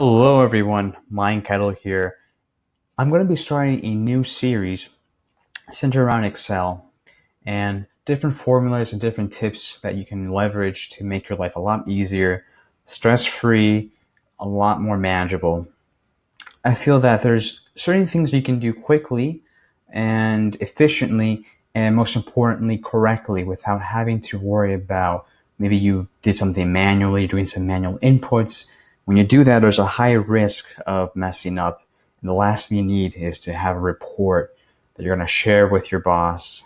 Hello everyone, Mind Kettle here. I'm going to be starting a new series centered around Excel and different formulas and different tips that you can leverage to make your life a lot easier, stress-free, a lot more manageable. I feel that there's certain things you can do quickly and efficiently and most importantly correctly without having to worry about maybe you did something manually, doing some manual inputs. When you do that, there's a high risk of messing up. And the last thing you need is to have a report that you're going to share with your boss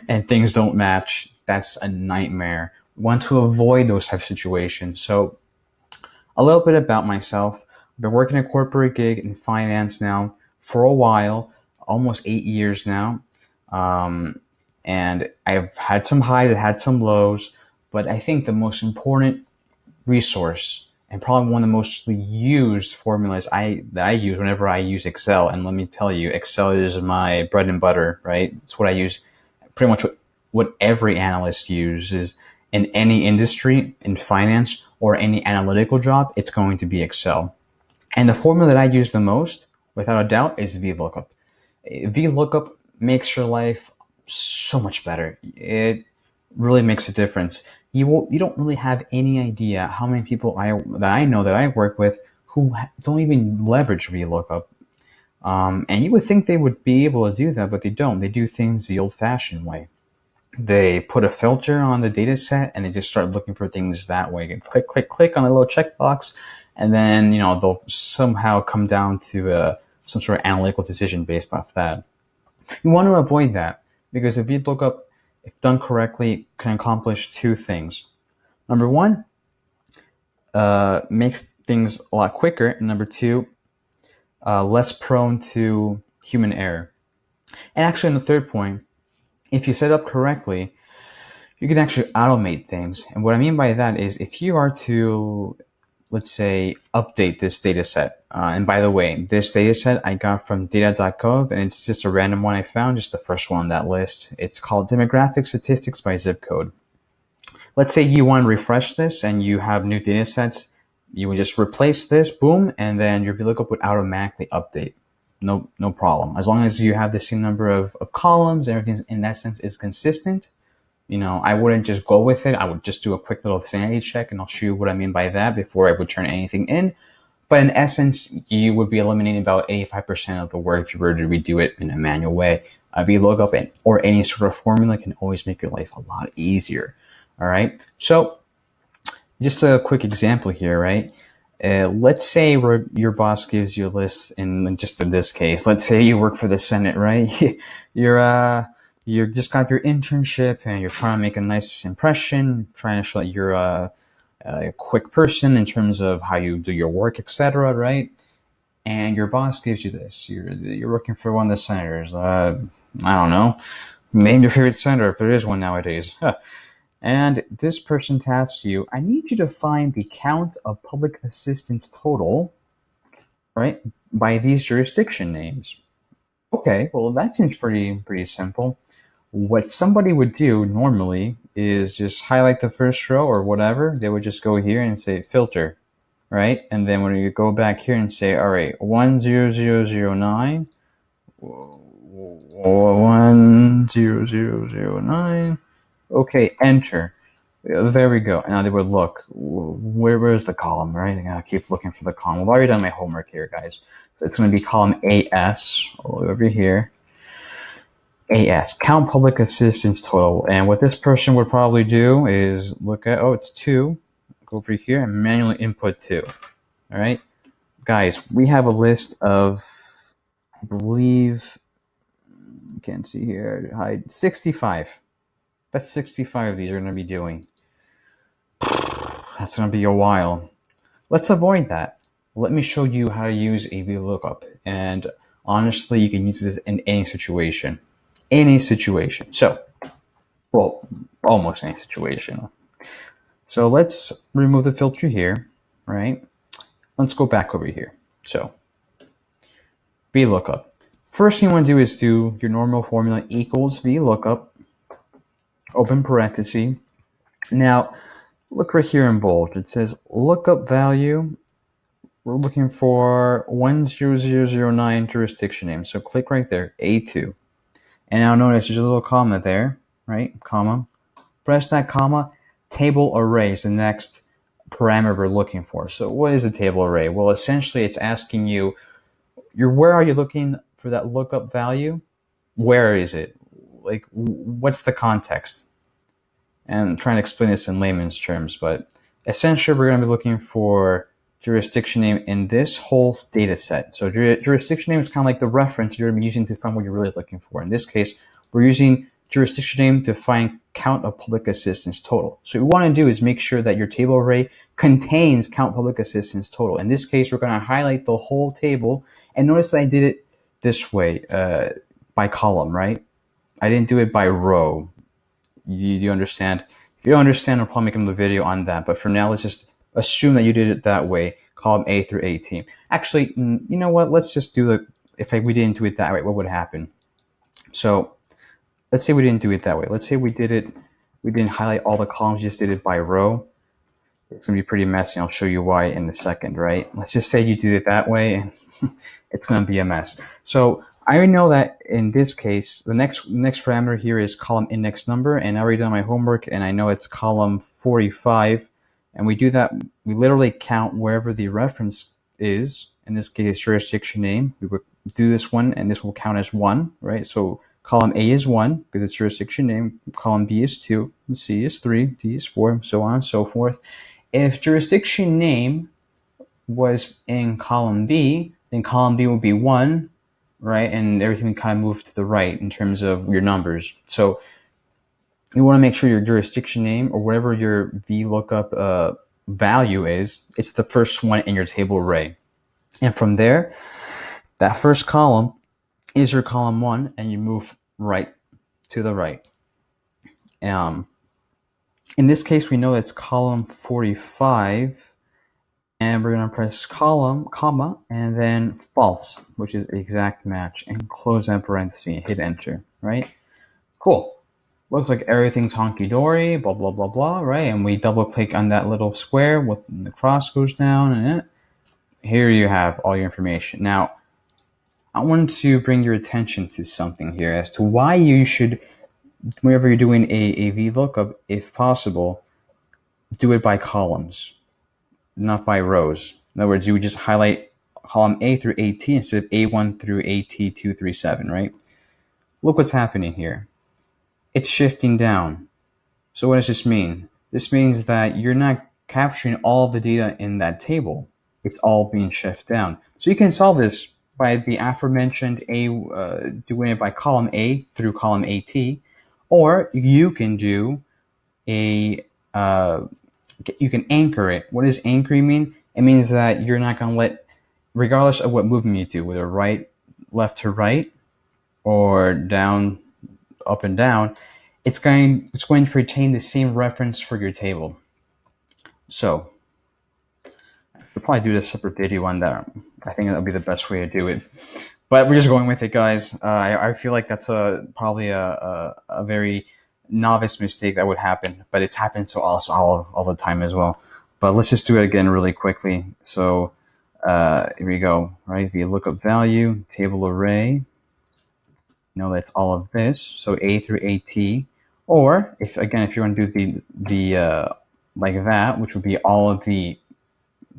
and things don't match. That's a nightmare. We want to avoid those type of situations. So a little bit about myself. I've been working a corporate gig in finance now for a while, almost 8 years now. Um, and I've had some highs, I've had some lows, but I think the most important resource and probably one of the most used formulas that I use whenever I use Excel. And let me tell you, Excel is my bread and butter, right? It's what I use pretty much what every analyst uses in any industry, in finance or any analytical job. It's going to be Excel. And the formula that I use the most, without a doubt, is vlookup. Vlookup makes your life so much better. It really makes a difference. You don't really have any idea how many people that I know that I work with who don't even leverage vlookup. And you would think they would be able to do that, but they don't. They do things the old-fashioned way. They put a filter on the data set and they just start looking for things that way. You click, click, click on a little checkbox, and then they'll somehow come down to some sort of analytical decision based off that. You want to avoid that because if vlookup, if done correctly, can accomplish two things. Number one, makes things a lot quicker, and number two, less prone to human error. And actually, in the third point, if you set up correctly, you can actually automate things. And what I mean by that is if you are to, let's say, update this data set. And by the way, this data set I got from data.gov, and it's just a random one I found, just the first one on that list. It's called Demographic Statistics by Zip Code. Let's say you want to refresh this and you have new data sets. You would just replace this, boom, and then your VLOOKUP would automatically update. No problem. As long as you have the same number of columns, everything in that sense is consistent. I wouldn't just go with it. I would just do a quick little sanity check, and I'll show you what I mean by that before I would turn anything in. But in essence, you would be eliminating about 85% of the work if you were to redo it in a manual way. VLOOKUP or any sort of formula can always make your life a lot easier. All right. So just a quick example here, right? Let's say your boss gives you a list, and just in this case, let's say you work for the Senate, right? You just got your internship and you're trying to make a nice impression, trying to show that you're a quick person in terms of how you do your work, etc., right? And your boss gives you this. You're working for one of the senators. I don't know. Name your favorite senator if there is one nowadays. And this person tasks you, I need you to find the count of public assistance total, right, by these jurisdiction names. Okay, well, that seems pretty simple. What somebody would do normally is just highlight the first row or whatever. They would just go here and say filter, right? And then when you go back here and say, all right, 10009, 10009, okay, enter. There we go. Now they would look. Where's the column, right? I gotta keep looking for the column. I've already done my homework here, guys. So it's going to be column AS over here. AS, count public assistance total. And what this person would probably do is look at, it's 2. Go over here and manually input 2. All right. Guys, we have a list of, I believe, you can't see here, hide 65. That's 65 of these are going to be doing. That's going to be a while. Let's avoid that. Let me show you how to use a VLOOKUP. And honestly, you can use this in any situation. Any situation. So, well, almost any situation. So let's remove the filter here, right? Let's go back over here. So, VLOOKUP. First thing you want to do is do your normal formula equals VLOOKUP, open parenthesis. Now, look right here in bold. It says lookup value we're looking for 10009 jurisdiction name. So click right there, A2. And now notice there's a little comma there, right? Comma. Press that comma. Table array is the next parameter we're looking for. So what is a table array? Well, essentially it's asking you, where are you looking for that lookup value? Where is it? Like, what's the context? And I'm trying to explain this in layman's terms, but essentially we're going to be looking for jurisdiction name in this whole data set. So jurisdiction name is kind of like the reference you're going to be using to find what you're really looking for. In this case, we're using jurisdiction name to find count of public assistance total. So what we want to do is make sure that your table array contains count public assistance total. In this case, we're going to highlight the whole table, and notice I did it this way, by column, right? I didn't do it by row. You understand? If you don't understand, I'll probably make another video on that. But for now, let's just assume that you did it that way, column A through 18. Actually, you know what? Let's just do it. If we didn't do it that way, what would happen? So let's say we didn't do it that way. Let's say we didn't highlight all the columns, just did it by row. It's going to be pretty messy. I'll show you why in a second, right? Let's just say you did it that way, and it's going to be a mess. So I know that in this case, the next parameter here is column index number, and I already done my homework, and I know it's column 45. And we do that, we literally count wherever the reference is. In this case, jurisdiction name. We would do this one, and this will count as 1, right? So column A is 1 because it's jurisdiction name. Column B is 2, C is 3, D is 4, so on and so forth. If jurisdiction name was in column B, then column B would be 1, right? And everything kind of moved to the right in terms of your numbers. So you want to make sure your jurisdiction name, or whatever your vlookup value is, it's the first one in your table array. And from there, that first column is your column 1, and you move right to the right. In this case, we know it's column 45, and we're going to press column, comma, and then false, which is exact match, and close that parenthesis, hit enter, right? Cool. Looks like everything's honky-dory, blah, blah, blah, blah, right? And we double-click on that little square with the cross goes down, and here you have all your information. Now, I want to bring your attention to something here as to why you should, whenever you're doing a VLOOKUP, if possible, do it by columns, not by rows. In other words, you would just highlight column A through AT instead of A1 through AT237, right? Look what's happening here. It's shifting down. So what does this mean? This means that you're not capturing all the data in that table. It's all being shifted down. So you can solve this by the aforementioned doing it by column A through column AT, or you can do you can anchor it. What does anchoring mean? It means that you're not going to let, regardless of what movement you do, whether right, left to right, or down, up and down, it's going to retain the same reference for your table. So we'll probably do a separate video on that. I think that'll be the best way to do it. But we're just going with it, guys. I feel like that's probably a very novice mistake that would happen, but it's happened to us all the time as well. But let's just do it again really quickly. So here we go, right? If you look up value, table array, that's all of this. So A through AT, or if you're going to do the like that, which would be all of the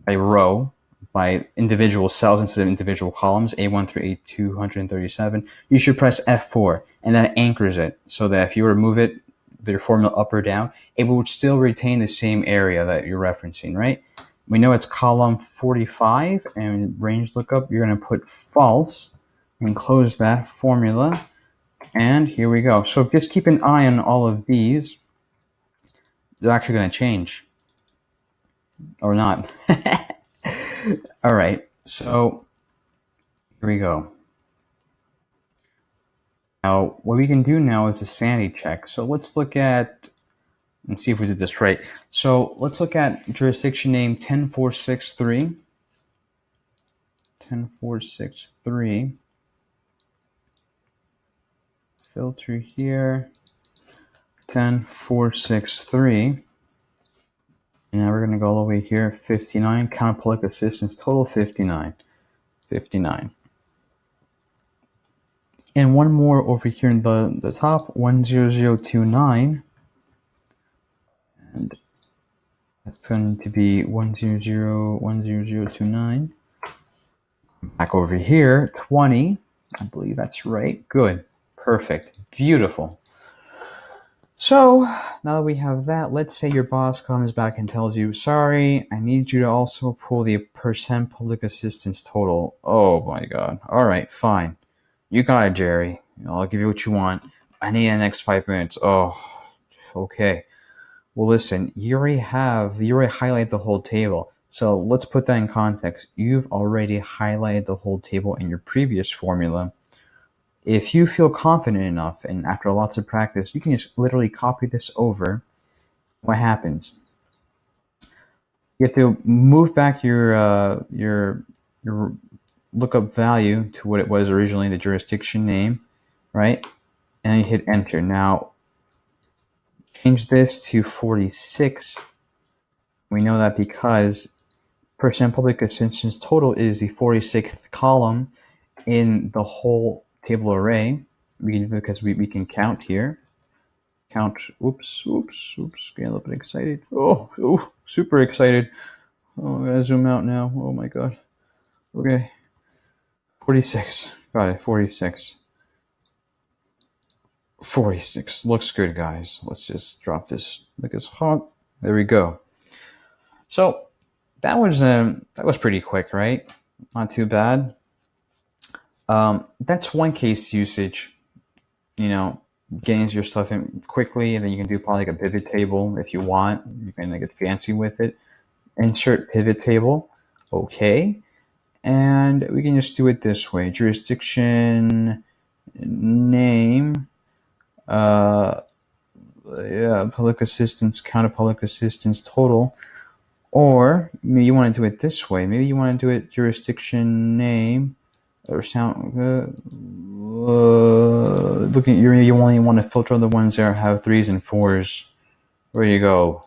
by row, by individual cells instead of individual columns, A1 through A237, you should press F4, and that anchors it, so that if you were to move it, their formula up or down, it would still retain the same area that you're referencing, right? We know it's column 45, and range lookup, you're going to put false, and close that formula, and here we go. So just keep an eye on all of these. They're actually going to change. Or not. All right, so here we go. Now, what we can do now is a sanity check. So let's look at, and see if we did this right. So let's look at jurisdiction name 10463. 10463. Filter here. 10463. And now we're going to go all the way here, 59. Count public assistance total, 59. 59. And one more over here in the top, 10029. And that's going to be 10029. Back over here, 20. I believe that's right. Good. Perfect. Beautiful. So now that we have that, let's say your boss comes back and tells you, sorry, I need you to also pull the percent public assistance total. Oh my God. All right, fine. You got it, Jerry. I'll give you what you want. I need the next 5 minutes. Oh, okay. Well, listen, you already highlighted the whole table. So let's put that in context. You've already highlighted the whole table in your previous formula. If you feel confident enough, and after lots of practice, you can just literally copy this over. What happens? You have to move back your lookup value to what it was originally, the jurisdiction name, right? And then you hit enter. Now, change this to 46. We know that because percent public assistance total is the 46th column in the whole table array. Because we can count here. Count. Oops. Getting a little bit excited. Oh, super excited. Oh, I gotta zoom out now. Oh my God. Okay. 46. Got it. 46. 46. Looks good, guys. Let's just drop this like it's hot. There we go. So that was pretty quick, right? Not too bad. That's one case usage. Getting your stuff in quickly, and then you can do probably like a pivot table if you want. You can get fancy with it. Insert pivot table. Okay. And we can just do it this way. Jurisdiction name. Public assistance, count of public assistance total. Or maybe you want to do it this way. Maybe you want to do it jurisdiction name or sound. Looking at you only want to filter the ones that have 3s and 4s. Where you go?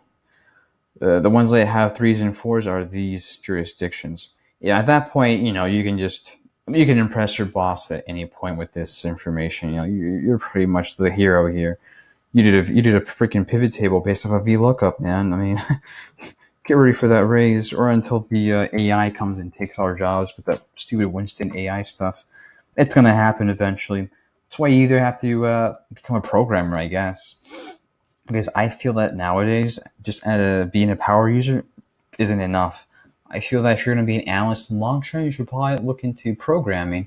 The ones that have 3s and 4s are these jurisdictions. Yeah, at that point, you can impress your boss at any point with this information. You're pretty much the hero here. You did a freaking pivot table based off of vlookup, man. I mean, get ready for that raise, or until the AI comes and takes our jobs with that stupid Winston AI stuff. It's gonna happen eventually. That's why you either have to become a programmer, I guess. Because I feel that nowadays, just being a power user isn't enough. I feel that if you're going to be an analyst in the long term, you should probably look into programming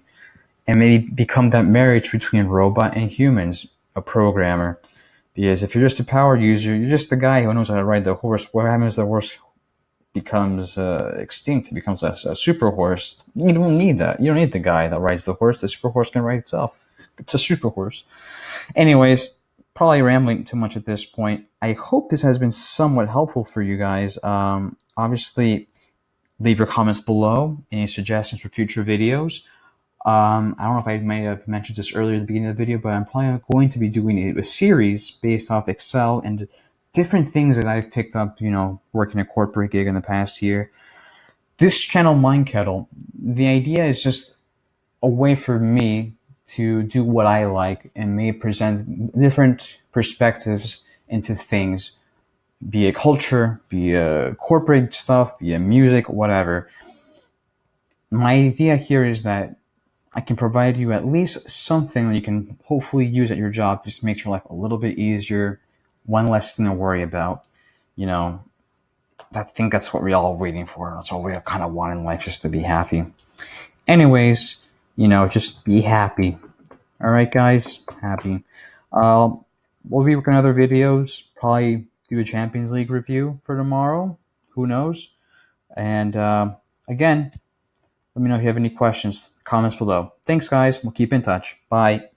and maybe become that marriage between robot and humans, a programmer. Because if you're just a power user, you're just the guy who knows how to ride the horse. What happens if the horse becomes extinct? It becomes a super horse. You don't need that. You don't need the guy that rides the horse. The super horse can ride itself. It's a super horse. Anyways, probably rambling too much at this point. I hope this has been somewhat helpful for you guys. Obviously, leave your comments below, any suggestions for future videos. I don't know if I might have mentioned this earlier at the beginning of the video, but I'm probably going to be doing a series based off Excel and different things that I've picked up, working a corporate gig in the past year. This channel, Mind Kettle, the idea is just a way for me to do what I like and may present different perspectives into things, be it culture, be it corporate stuff, be it music, whatever. My idea here is that I can provide you at least something that you can hopefully use at your job, just to make your life a little bit easier, one less thing to worry about. I think that's what we're all waiting for. That's what we kind of want in life, just to be happy. Anyways, just be happy. All right, guys, happy. We'll be working on other videos, probably do a Champions League review for tomorrow. Who knows? And again, let me know if you have any questions, comments below. Thanks, guys. We'll keep in touch. Bye.